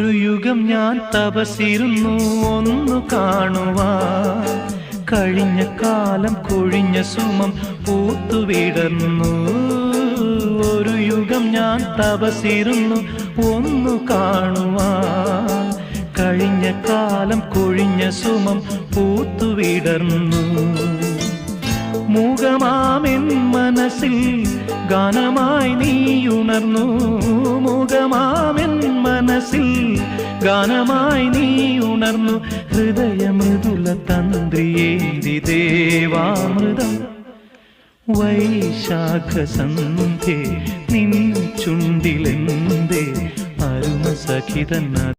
ഒരു യുഗം ഞാൻ തപസിരുന്നു ഒന്നു കാണുവാൻ. കഴിഞ്ഞ കാലം കൊഴിഞ്ഞ സുമം പൂത്തുവിടർന്നു. ഒരു യുഗം ഞാൻ തപസിരുന്നു ഒന്നു കാണുവാൻ. കഴിഞ്ഞ കാലം കൊഴിഞ്ഞ സുമം പൂത്തുവിടർന്നു. മൂകമാമെൻ മനസ്സിൽ ഗാനമായി നീയുണർന്നു. മൂകമാമെൻ മനസ്സിൽ ഗാനമായി നീയുണർന്നു. ഹൃദയമൃദുല തന്ത്രിയേന്തി ദേവാമൃതം. വൈശാഖസന്ധ്യേ നിൻ ചുണ്ടിലെന്തേ അരുണ സഖിതന്ന